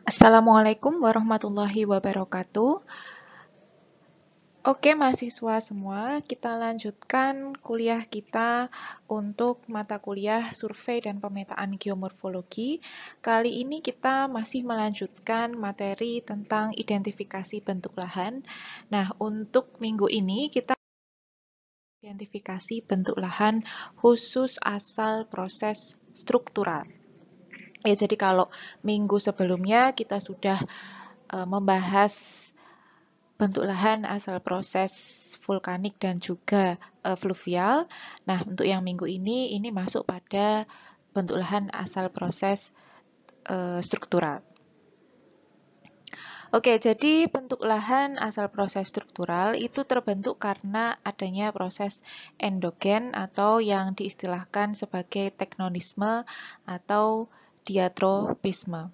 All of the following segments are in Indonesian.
Assalamualaikum warahmatullahi wabarakatuh. Oke, mahasiswa semua, kita lanjutkan kuliah kita untuk mata kuliah survei dan pemetaan geomorfologi. Kali ini kita masih melanjutkan materi tentang identifikasi bentuk lahan. Nah, untuk minggu ini kita identifikasi bentuk lahan khusus asal proses struktural. Ya, jadi kalau minggu sebelumnya kita sudah membahas bentuk lahan asal proses vulkanik dan juga fluvial. Nah, untuk yang minggu ini masuk pada bentuk lahan asal proses struktural. Oke, jadi bentuk lahan asal proses struktural itu terbentuk karena adanya proses endogen atau yang diistilahkan sebagai tektonisme atau diatropisme.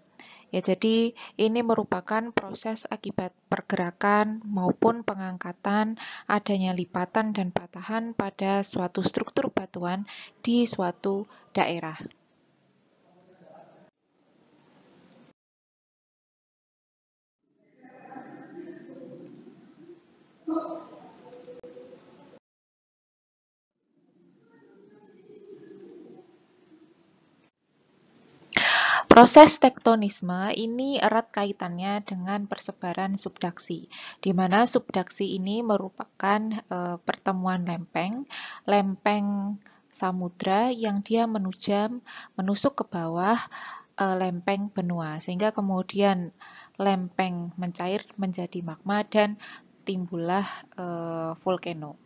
Ya, jadi ini merupakan proses akibat pergerakan maupun pengangkatan adanya lipatan dan patahan pada suatu struktur batuan di suatu daerah. Proses tektonisme ini erat kaitannya dengan persebaran subdaksi, di mana subdaksi ini merupakan pertemuan lempeng samudra yang dia menusuk ke bawah lempeng benua, sehingga kemudian lempeng mencair menjadi magma dan timbullah volcano.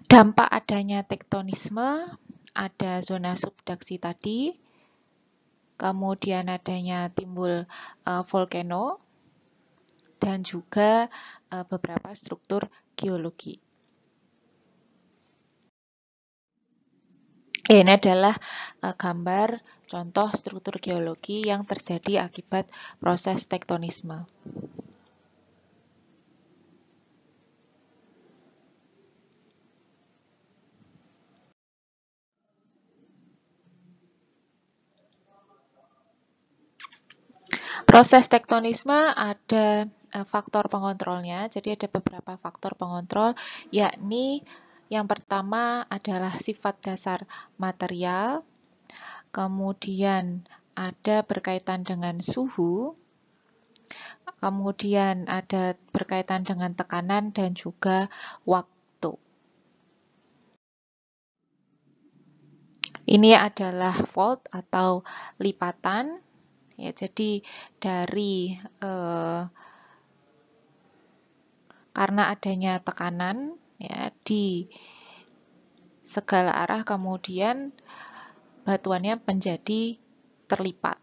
Dampak adanya tektonisme, ada zona subdaksi tadi, kemudian adanya timbul volcano, dan juga beberapa struktur geologi. Ini adalah gambar contoh struktur geologi yang terjadi akibat proses tektonisme. Proses tektonisme ada faktor pengontrolnya, jadi ada beberapa faktor pengontrol, yakni yang pertama adalah sifat dasar material, kemudian ada berkaitan dengan suhu, kemudian ada berkaitan dengan tekanan dan juga waktu. Ini adalah fault atau lipatan. Ya, jadi dari karena adanya tekanan ya di segala arah, kemudian batuannya menjadi terlipat.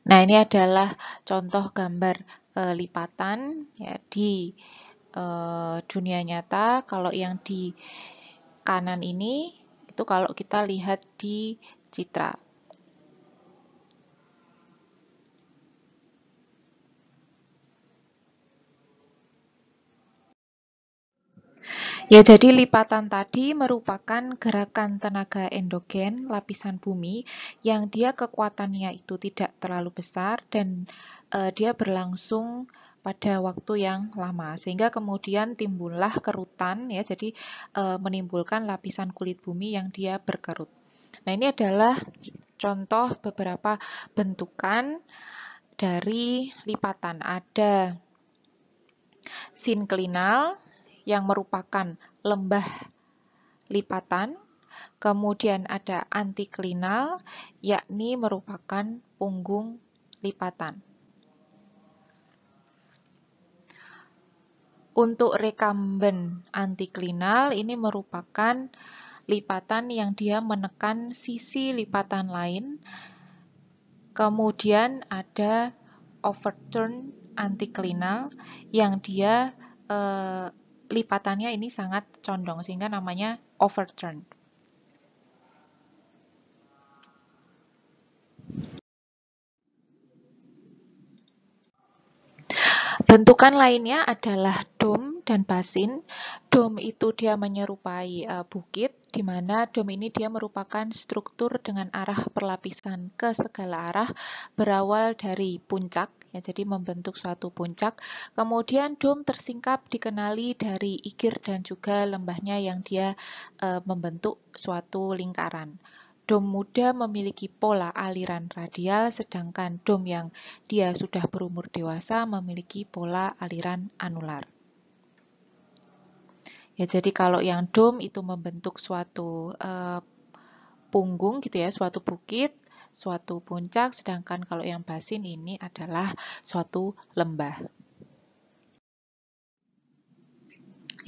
Nah, ini adalah contoh gambar lipatan ya di dunia nyata. Kalau yang di kanan ini itu kalau kita lihat di citra. Ya, jadi lipatan tadi merupakan gerakan tenaga endogen lapisan bumi yang dia kekuatannya itu tidak terlalu besar dan dia berlangsung pada waktu yang lama, sehingga kemudian timbullah kerutan ya, jadi menimbulkan lapisan kulit bumi yang dia berkerut. Nah, ini adalah contoh beberapa bentukan dari lipatan. Ada sinklinal yang merupakan lembah lipatan, kemudian ada antiklinal, yakni merupakan punggung lipatan. Untuk rekamben antiklinal ini merupakan lipatan yang dia menekan sisi lipatan lain. Kemudian ada overturn antiklinal yang dia lipatannya ini sangat condong sehingga namanya overturn. Bentukan lainnya adalah dome dan basin. Dome itu dia menyerupai bukit, di mana dome ini dia merupakan struktur dengan arah perlapisan ke segala arah, berawal dari puncak, ya, jadi membentuk suatu puncak. Kemudian dome tersingkap dikenali dari ikir dan juga lembahnya yang dia membentuk suatu lingkaran. Dom muda memiliki pola aliran radial, sedangkan dom yang dia sudah berumur dewasa memiliki pola aliran anular. Ya, jadi kalau yang dom itu membentuk suatu punggung gitu ya, suatu bukit, suatu puncak, sedangkan kalau yang basin ini adalah suatu lembah.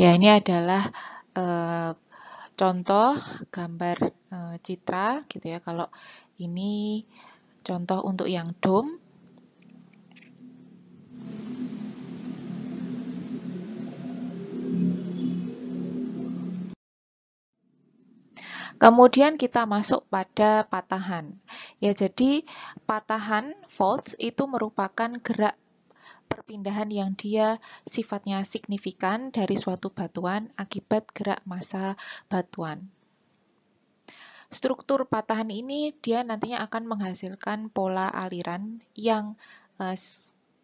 Ya, ini adalah contoh gambar citra gitu ya. Kalau ini contoh untuk yang dom. Kemudian kita masuk pada patahan. Ya, jadi patahan faults itu merupakan gerak perpindahan yang dia sifatnya signifikan dari suatu batuan akibat gerak massa batuan. Struktur patahan ini dia nantinya akan menghasilkan pola aliran yang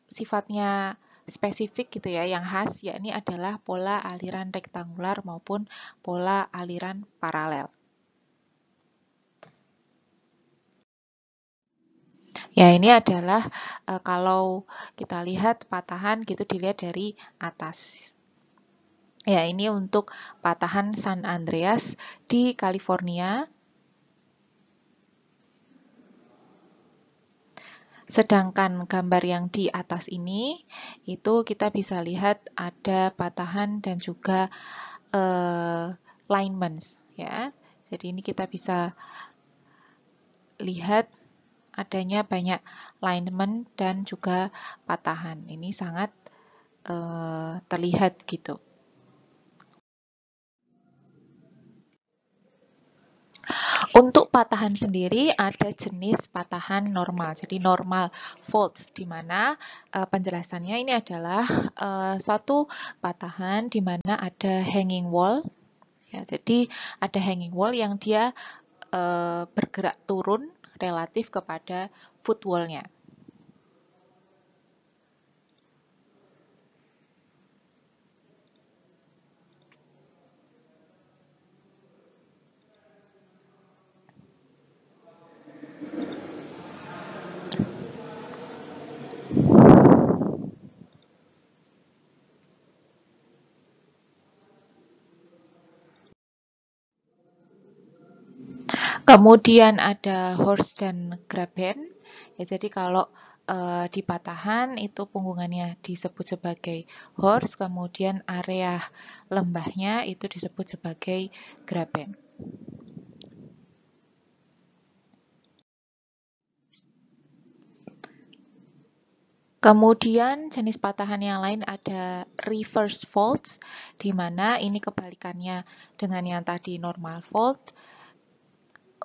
sifatnya spesifik gitu ya, yang khas, yakni adalah pola aliran rektangular maupun pola aliran paralel. Ya, ini adalah kalau kita lihat patahan gitu dilihat dari atas. Ya, ini untuk patahan San Andreas di California. Sedangkan gambar yang di atas ini, itu kita bisa lihat ada patahan dan juga linements. Ya. Jadi ini kita bisa lihat adanya banyak linement dan juga patahan. Ini sangat terlihat gitu. Untuk patahan sendiri ada jenis patahan normal. Jadi normal faults di mana penjelasannya ini adalah suatu patahan di mana ada hanging wall. Ya, jadi ada hanging wall yang dia bergerak turun relatif kepada footwall-nya. Kemudian ada horse dan graben. Ya, jadi kalau di patahan itu punggungannya disebut sebagai horse, kemudian area lembahnya itu disebut sebagai graben. Kemudian jenis patahan yang lain ada reverse faults, di mana ini kebalikannya dengan yang tadi normal fault.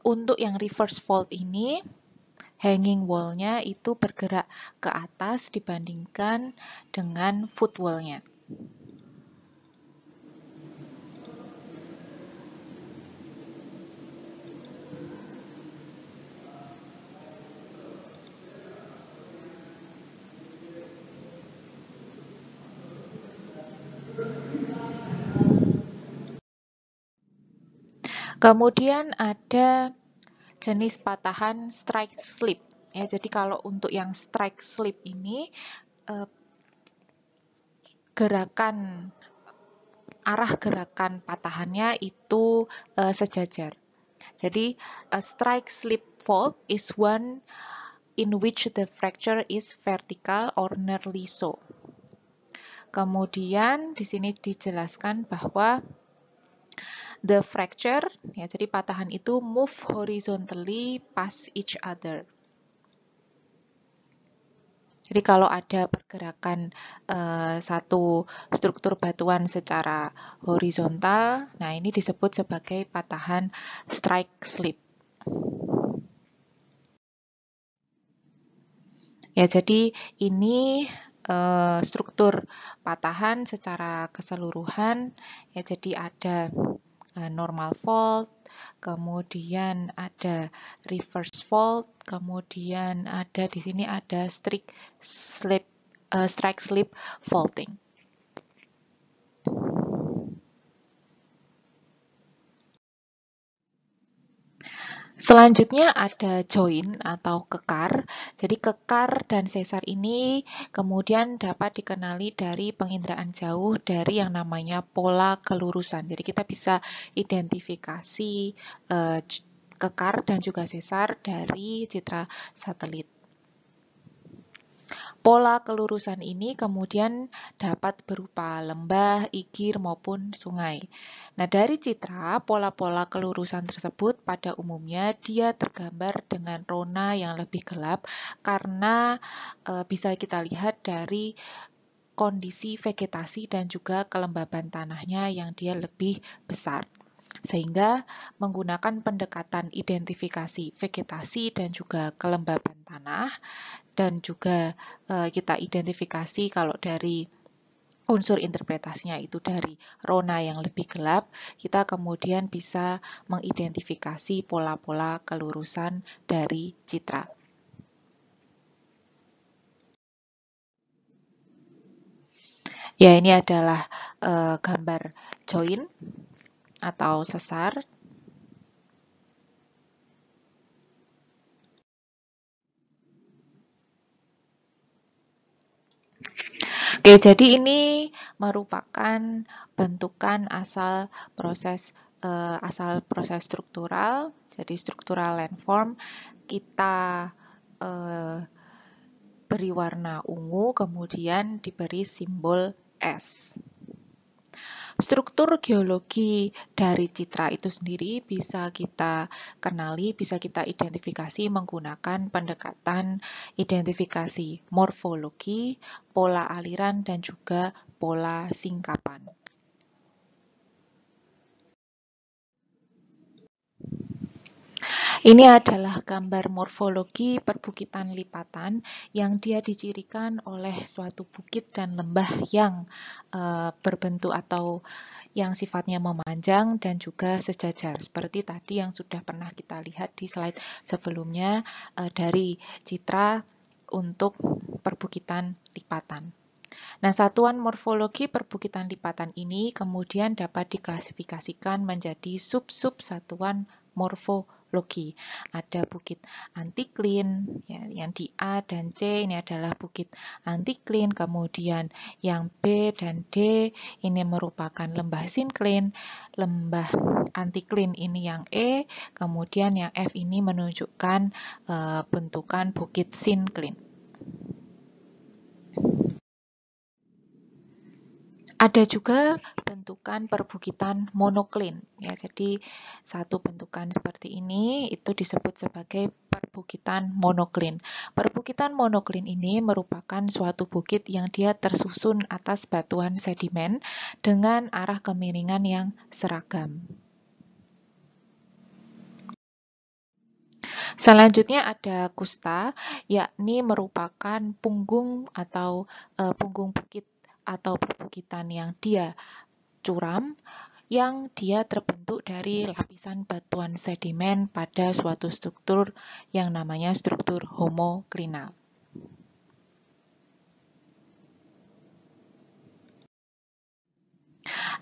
Untuk yang reverse fault ini, hanging wall-nya itu bergerak ke atas dibandingkan dengan footwall-nya. Kemudian ada jenis patahan strike slip. Ya, jadi kalau untuk yang strike slip ini arah gerakan patahannya itu sejajar. Jadi a strike slip fault is one in which the fracture is vertical or nearly so. Kemudian di sini dijelaskan bahwa the fracture, ya, jadi patahan itu move horizontally past each other. Jadi kalau ada pergerakan satu struktur batuan secara horizontal, nah ini disebut sebagai patahan strike slip. Ya, jadi ini struktur patahan secara keseluruhan. Ya, jadi ada normal fault, kemudian ada reverse fault, kemudian ada di sini ada strike slip faulting. Selanjutnya ada join atau kekar. Jadi kekar dan sesar ini kemudian dapat dikenali dari penginderaan jauh dari yang namanya pola kelurusan. Jadi kita bisa identifikasi kekar dan juga sesar dari citra satelit. Pola kelurusan ini kemudian dapat berupa lembah, igir, maupun sungai. Nah, dari citra, pola-pola kelurusan tersebut pada umumnya dia tergambar dengan rona yang lebih gelap karena bisa kita lihat dari kondisi vegetasi dan juga kelembaban tanahnya yang dia lebih besar. Sehingga menggunakan pendekatan identifikasi vegetasi dan juga kelembaban tanah, dan juga kita identifikasi kalau dari unsur interpretasinya itu dari rona yang lebih gelap, kita kemudian bisa mengidentifikasi pola-pola kelurusan dari citra. Ya, ini adalah gambar join atau sesar. Oke, jadi ini merupakan bentukan asal proses struktural. Jadi struktural landform kita beri warna ungu, kemudian diberi simbol S. Struktur geologi dari citra itu sendiri bisa kita kenali, bisa kita identifikasi menggunakan pendekatan identifikasi morfologi, pola aliran, dan juga pola singkapan. Ini adalah gambar morfologi perbukitan lipatan yang dia dicirikan oleh suatu bukit dan lembah yang berbentuk atau yang sifatnya memanjang dan juga sejajar. Seperti tadi yang sudah pernah kita lihat di slide sebelumnya dari citra untuk perbukitan lipatan. Nah, satuan morfologi perbukitan lipatan ini kemudian dapat diklasifikasikan menjadi sub-sub satuan morfologi. Ada bukit antiklin, ya, yang di A dan C ini adalah bukit antiklin, kemudian yang B dan D ini merupakan lembah sinklin, lembah antiklin ini yang E, kemudian yang F ini menunjukkan bentukan bukit sinklin. Ada juga bentukan perbukitan monoklin, ya. Jadi satu bentukan seperti ini itu disebut sebagai perbukitan monoklin. Perbukitan monoklin ini merupakan suatu bukit yang dia tersusun atas batuan sedimen dengan arah kemiringan yang seragam. Selanjutnya ada kusta, yakni merupakan punggung atau punggung bukit atau perbukitan yang dia curam, yang dia terbentuk dari lapisan batuan sedimen pada suatu struktur yang namanya struktur homoklinal.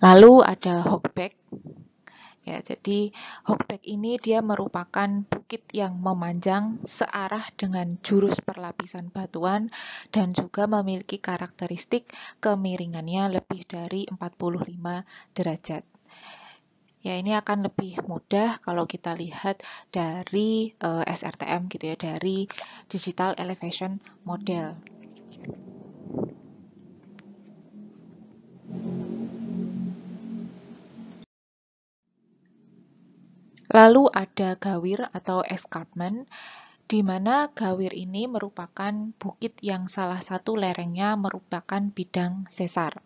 Lalu ada hogback. Ya, jadi hogback ini dia merupakan bukit yang memanjang searah dengan jurus perlapisan batuan dan juga memiliki karakteristik kemiringannya lebih dari 45 derajat. Ya, ini akan lebih mudah kalau kita lihat dari SRTM gitu ya, dari Digital Elevation Model. Lalu ada gawir atau escarpment, di mana gawir ini merupakan bukit yang salah satu lerengnya merupakan bidang sesar.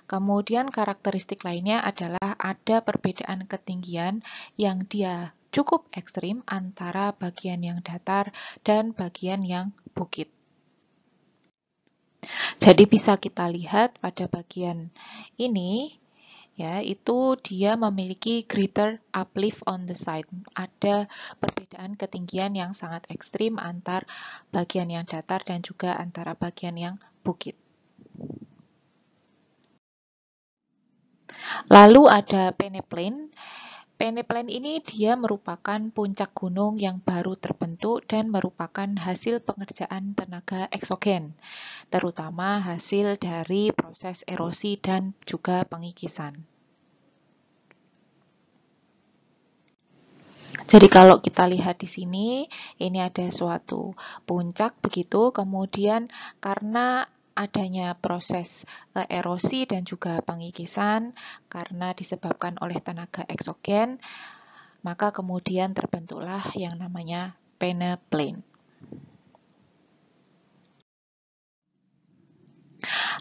Kemudian karakteristik lainnya adalah ada perbedaan ketinggian yang dia cukup ekstrim antara bagian yang datar dan bagian yang bukit. Jadi bisa kita lihat pada bagian ini, ya, itu dia memiliki greater uplift on the side. Ada perbedaan ketinggian yang sangat ekstrim antar bagian yang datar dan juga antara bagian yang bukit. Lalu ada peneplain. Peneplain ini dia merupakan puncak gunung yang baru terbentuk dan merupakan hasil pengerjaan tenaga eksogen, terutama hasil dari proses erosi dan juga pengikisan. Jadi kalau kita lihat di sini, ini ada suatu puncak begitu, kemudian karena adanya proses erosi dan juga pengikisan, karena disebabkan oleh tenaga eksogen, maka kemudian terbentuklah yang namanya peneplain.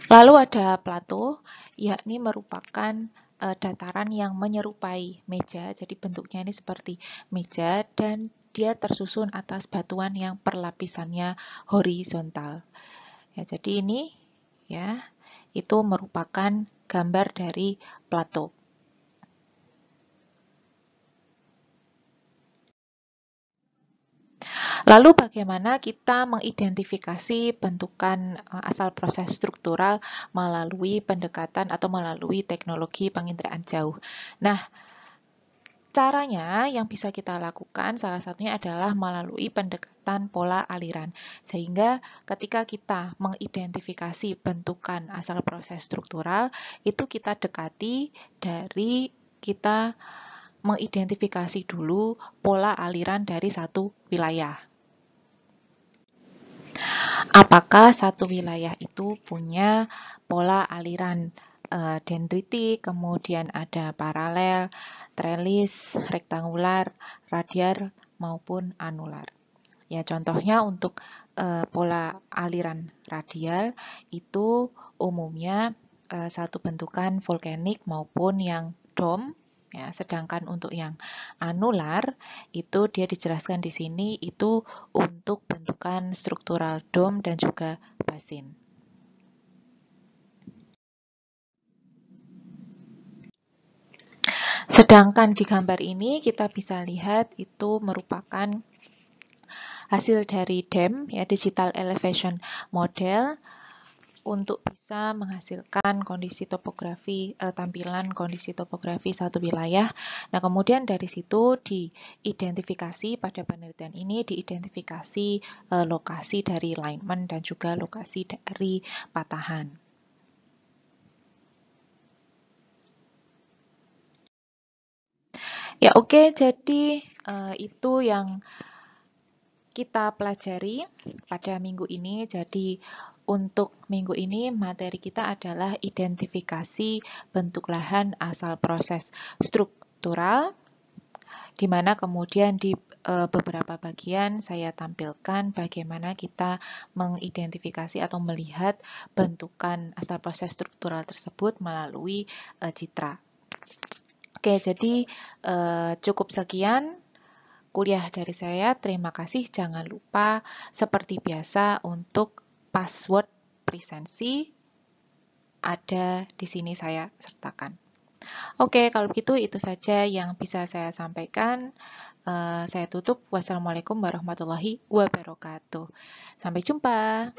Lalu ada plato, yakni merupakan dataran yang menyerupai meja, jadi bentuknya ini seperti meja dan dia tersusun atas batuan yang perlapisannya horizontal. Ya, jadi ini ya, itu merupakan gambar dari plato. Lalu bagaimana kita mengidentifikasi bentukan asal proses struktural melalui pendekatan atau melalui teknologi penginderaan jauh. Nah, caranya yang bisa kita lakukan salah satunya adalah melalui pendekatan pola aliran. Sehingga ketika kita mengidentifikasi bentukan asal proses struktural, itu kita dekati dari kita mengidentifikasi dulu pola aliran dari satu wilayah. Apakah satu wilayah itu punya pola aliran dendritik, kemudian ada paralel, trelis, rektangular, radial, maupun anular. Ya, contohnya untuk pola aliran radial itu umumnya satu bentukan volkanik maupun yang dome. Ya, sedangkan untuk yang anular itu dia dijelaskan di sini itu untuk bentukan struktural dome dan juga basin. Sedangkan di gambar ini kita bisa lihat itu merupakan hasil dari DEM, ya, Digital Elevation Model, untuk bisa menghasilkan kondisi topografi, tampilan kondisi topografi satu wilayah. Nah, kemudian dari situ diidentifikasi, pada penelitian ini diidentifikasi lokasi dari alignment dan juga lokasi dari patahan. Ya, oke, jadi itu yang kita pelajari pada minggu ini. Jadi untuk minggu ini materi kita adalah identifikasi bentuk lahan asal proses struktural, di mana kemudian di beberapa bagian saya tampilkan bagaimana kita mengidentifikasi atau melihat bentukan asal proses struktural tersebut melalui citra. Oke, jadi cukup sekian kuliah dari saya. Terima kasih. Jangan lupa seperti biasa untuk password presensi ada di sini saya sertakan. Oke, kalau begitu itu saja yang bisa saya sampaikan. Saya tutup. Wassalamualaikum warahmatullahi wabarakatuh. Sampai jumpa.